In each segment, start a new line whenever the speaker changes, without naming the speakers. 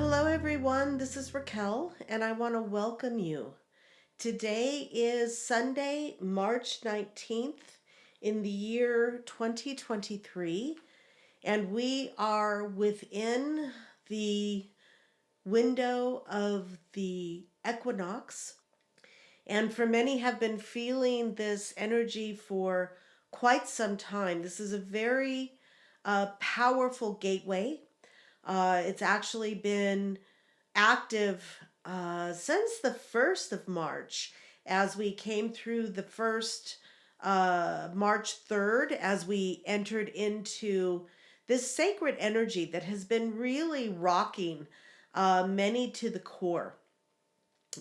Hello, everyone. This is Raquel, and I want to welcome you. Today is Sunday, March 19th in the year 2023, and we are within the window of the equinox. And for many have been feeling this energy for quite some time. This is a very powerful gateway. It's actually been active since the 1st of March as we came through the first March 3rd as we entered into this sacred energy that has been really rocking many to the core.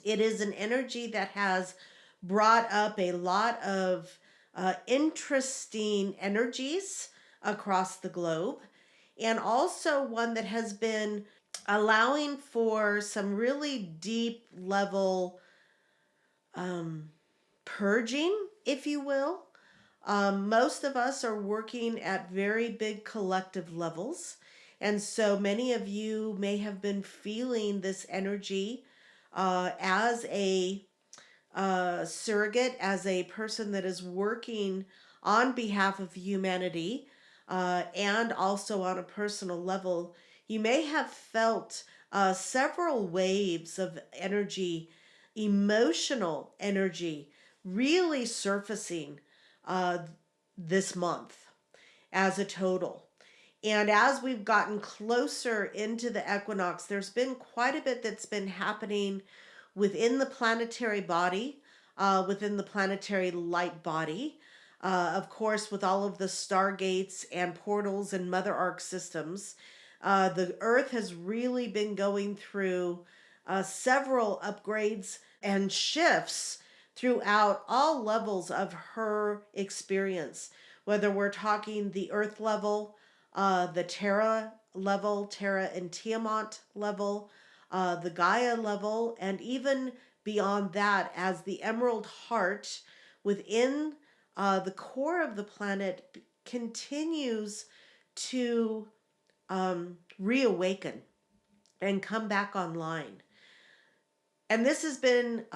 It is an energy that has brought up a lot of interesting energies across the globe, and also one that has been allowing for some really deep level purging, if you will. Most of us are working at very big collective levels. And so many of you may have been feeling this energy as a surrogate, as a person that is working on behalf of humanity, and also on a personal level. You may have felt several waves of energy, emotional energy, really surfacing uh, this month as a total. And as we've gotten closer into the equinox, there's been quite a bit that's been happening within the planetary body, within the planetary light body. Of course, with all of the stargates and portals and Mother Arc systems, the Earth has really been going through several upgrades and shifts throughout all levels of her experience, whether we're talking the Earth level, the Terra level, Terra and Tiamat level, the Gaia level, and even beyond that, as the Emerald Heart within the core of the planet continues to reawaken and come back online. And this has been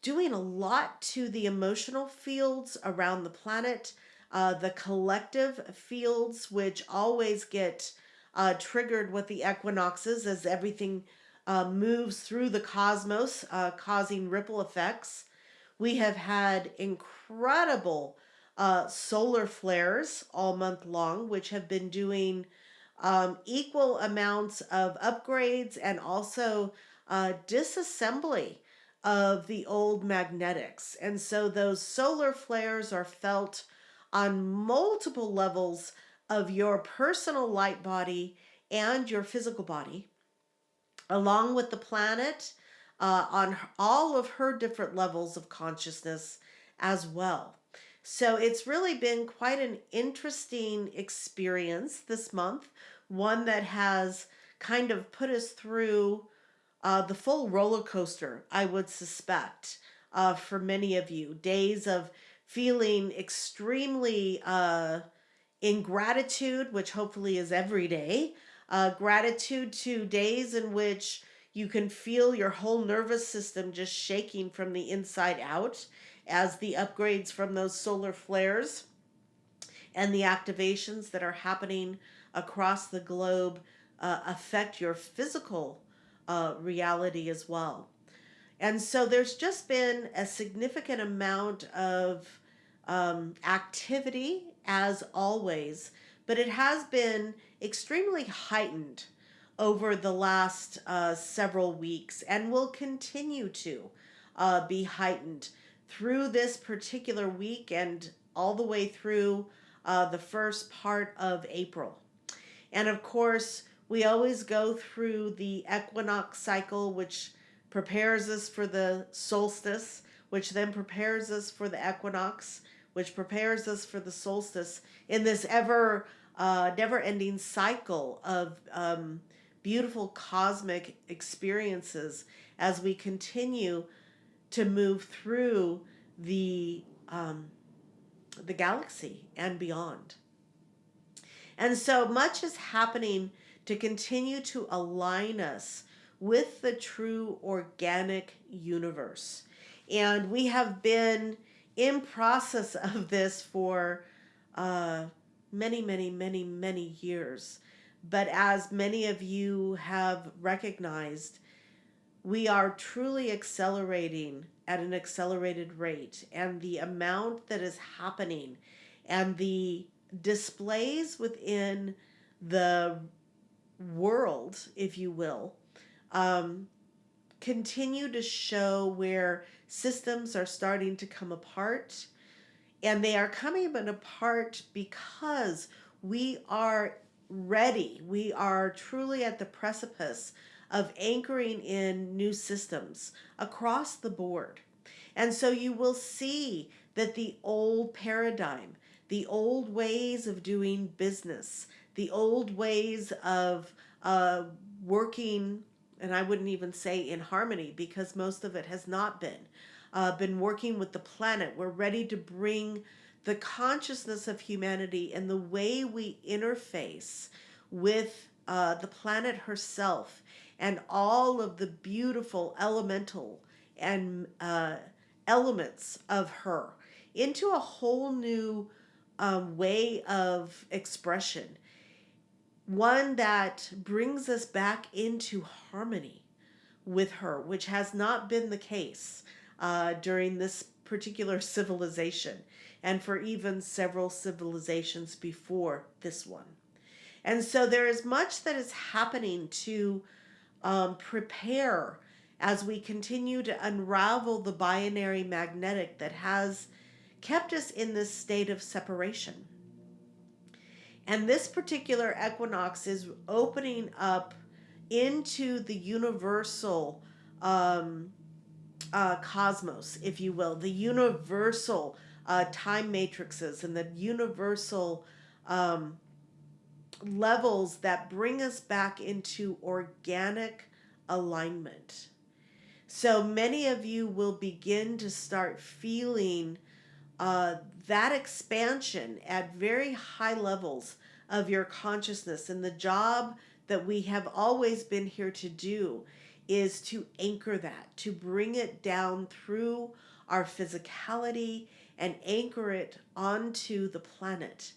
doing a lot to the emotional fields around the planet, the collective fields, which always get triggered with the equinoxes as everything moves through the cosmos, causing ripple effects. We have had incredible solar flares all month long, which have been doing equal amounts of upgrades and also disassembly of the old magnetics. And so those solar flares are felt on multiple levels of your personal light body and your physical body, along with the planet on all of her different levels of consciousness as well. So it's really been quite an interesting experience this month, one that has kind of put us through the full roller coaster, I would suspect, for many of you. Days of feeling extremely in gratitude, which hopefully is every day. Gratitude to days in which you can feel your whole nervous system just shaking from the inside out as the upgrades from those solar flares and the activations that are happening across the globe affect your physical reality as well. And so there's just been a significant amount of activity as always, but it has been extremely heightened over the last several weeks and will continue to be heightened through this particular week and all the way through the first part of April. And of course, we always go through the equinox cycle, which prepares us for the solstice, which then prepares us for the equinox, which prepares us for the solstice in this never-ending cycle of beautiful cosmic experiences as we continue to move through the galaxy and beyond. And so much is happening to continue to align us with the true organic universe. And we have been in process of this for uh, many, many, many, many years. But as many of you have recognized, we are truly accelerating at an accelerated rate, and the amount that is happening and the displays within the world, if you will, um, continue to show where systems are starting to come apart, and they are coming apart because we are ready. We are truly at the precipice of anchoring in new systems across the board. And so you will see that the old paradigm, the old ways of doing business, the old ways of working, and I wouldn't even say in harmony because most of it has not been working with the planet. We're ready to bring the consciousness of humanity and the way we interface with the planet herself and all of the beautiful elemental and elements of her into a whole new way of expression, one that brings us back into harmony with her, which has not been the case during this particular civilization and for even several civilizations before this one. And so there is much that is happening to prepare as we continue to unravel the binary magnetic that has kept us in this state of separation. And this particular equinox is opening up into the universal cosmos, if you will, the universal time matrices and the universal levels that bring us back into organic alignment. So many of you will begin to start feeling that expansion at very high levels of your consciousness. And the job that we have always been here to do is to anchor that, to bring it down through our physicality and anchor it onto the planet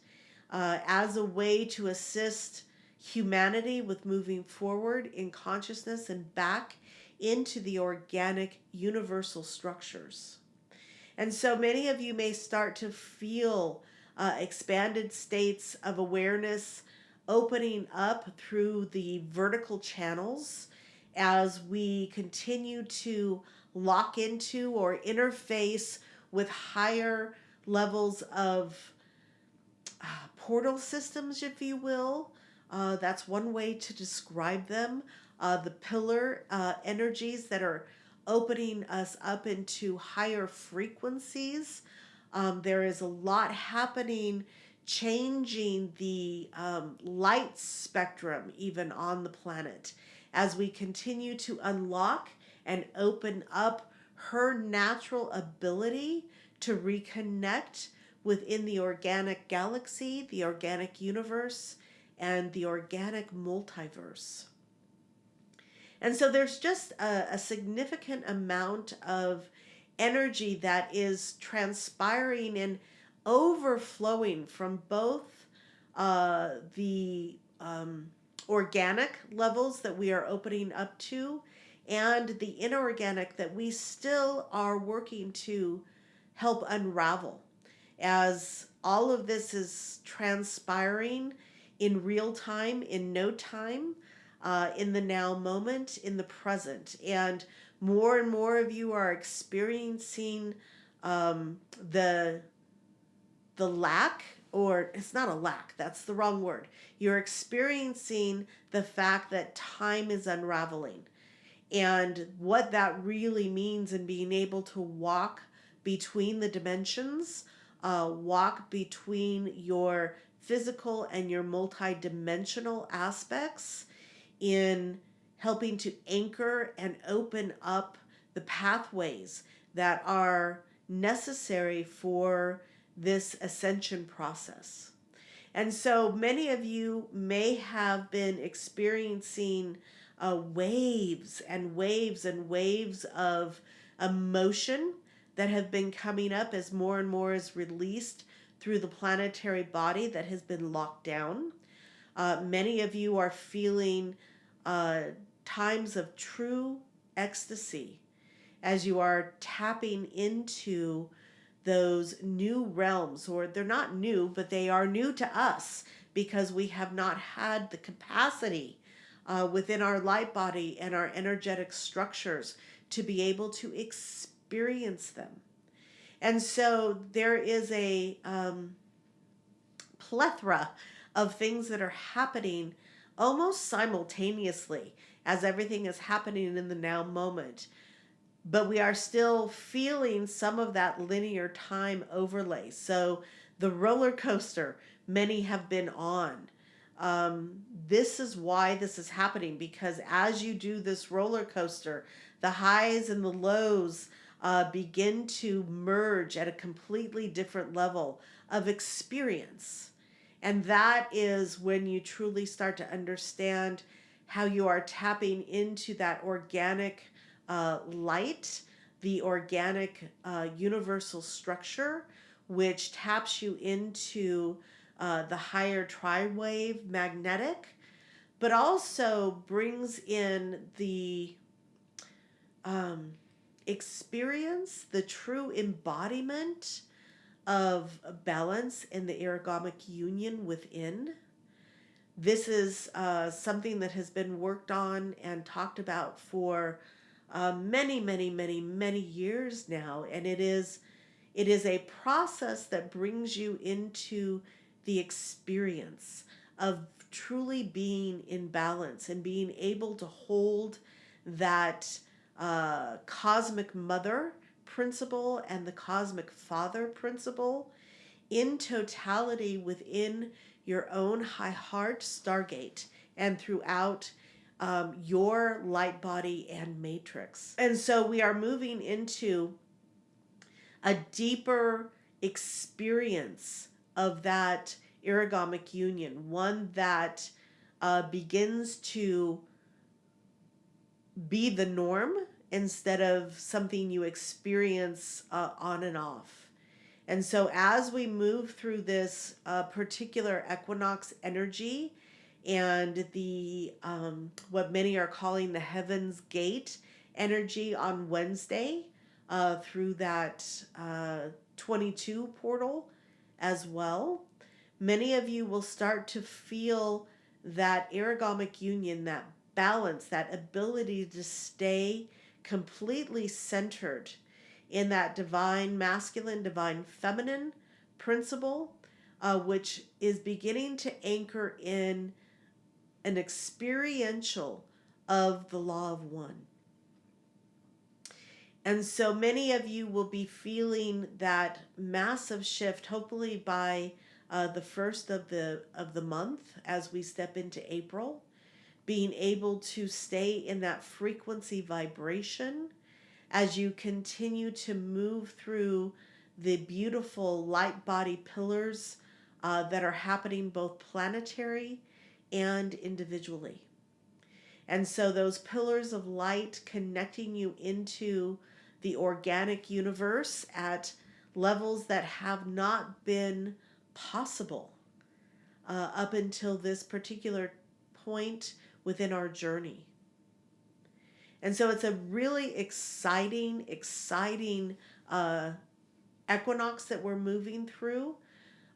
as a way to assist humanity with moving forward in consciousness and back into the organic universal structures. And so many of you may start to feel expanded states of awareness opening up through the vertical channels as we continue to lock into or interface with higher levels of portal systems, if you will. That's one way to describe them. The pillar energies that are opening us up into higher frequencies. There is a lot happening, changing the light spectrum even on the planet as we continue to unlock and open up her natural ability to reconnect within the organic galaxy, the organic universe, and the organic multiverse. And so there's just a significant amount of energy that is transpiring and overflowing from both the organic levels that we are opening up to and the inorganic that we still are working to help unravel, as all of this is transpiring in real time, in no time, in the now moment, in the present. And more of you are experiencing the lack, or it's not a lack, that's the wrong word. You're experiencing the fact that time is unraveling and what that really means, and being able to walk between the dimensions, walk between your physical and your multidimensional aspects in helping to anchor and open up the pathways that are necessary for this ascension process. And so many of you may have been experiencing waves and waves and waves of emotion that have been coming up as more and more is released through the planetary body that has been locked down. Many of you are feeling uh, times of true ecstasy as you are tapping into those new realms, or they're not new, but they are new to us because we have not had the capacity within our light body and our energetic structures to be able to experience them. And so there is a plethora of things that are happening almost simultaneously as everything is happening in the now moment. But we are still feeling some of that linear time overlay. So the roller coaster many have been on. This is why this is happening, because as you do this roller coaster, the highs and the lows begin to merge at a completely different level of experience. And that is when you truly start to understand how you are tapping into that organic light, the organic universal structure, which taps you into the higher tri-wave magnetic, but also brings in the um, experience, the true embodiment of balance in the ergamic union within. This is something that has been worked on and talked about for many, many, many, many years now, and it is a process that brings you into the experience of truly being in balance and being able to hold that cosmic mother principle and the cosmic father principle in totality within your own high heart stargate and throughout your light body and matrix. And so we are moving into a deeper experience of that ergamic union, one that begins to be the norm instead of something you experience on and off. And so as we move through this particular equinox energy and the what many are calling the Heaven's Gate energy on Wednesday through that 22 portal as well, many of you will start to feel that ergamic union, that balance, that ability to stay completely centered in that divine masculine, divine feminine principle, which is beginning to anchor in an experiential of the law of one. And so many of you will be feeling that massive shift, hopefully by the first of the month as we step into April, being able to stay in that frequency vibration as you continue to move through the beautiful light body pillars that are happening both planetary and individually. And so those pillars of light connecting you into the organic universe at levels that have not been possible up until this particular point within our journey. And so it's a really exciting equinox that we're moving through.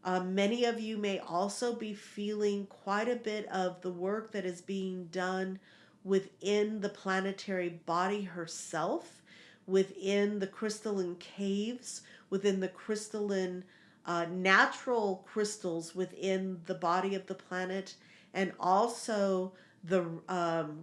Many of you may also be feeling quite a bit of the work that is being done within the planetary body herself, within the crystalline caves, within the crystalline natural crystals within the body of the planet, and also the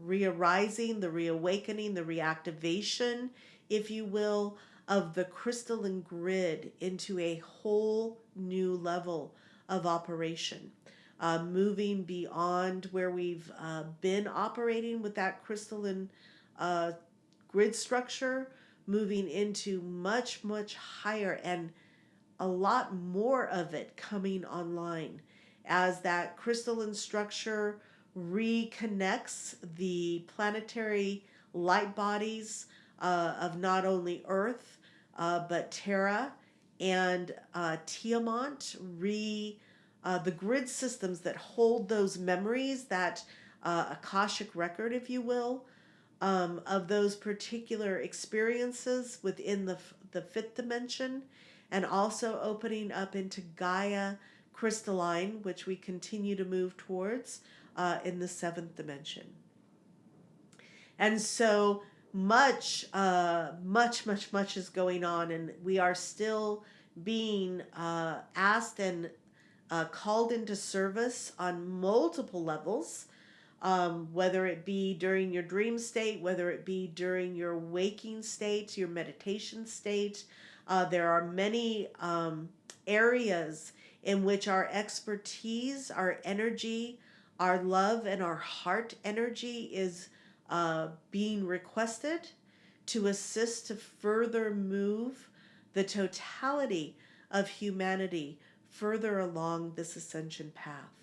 re-arising, the reawakening, the reactivation, if you will, of the crystalline grid into a whole new level of operation. Moving beyond where we've been operating with that crystalline grid structure, moving into much higher and a lot more of it coming online as that crystalline structure reconnects the planetary light bodies of not only Earth, but Terra and Tiamat, the grid systems that hold those memories, that Akashic record, if you will, of those particular experiences within the fifth dimension, and also opening up into Gaia crystalline, which we continue to move towards in the seventh dimension. And so much is going on, and we are still being asked and called into service on multiple levels, whether it be during your dream state, whether it be during your waking state, your meditation state. There are many areas in which our expertise, our energy, our love, and our heart energy is being requested to assist to further move the totality of humanity further along this ascension path.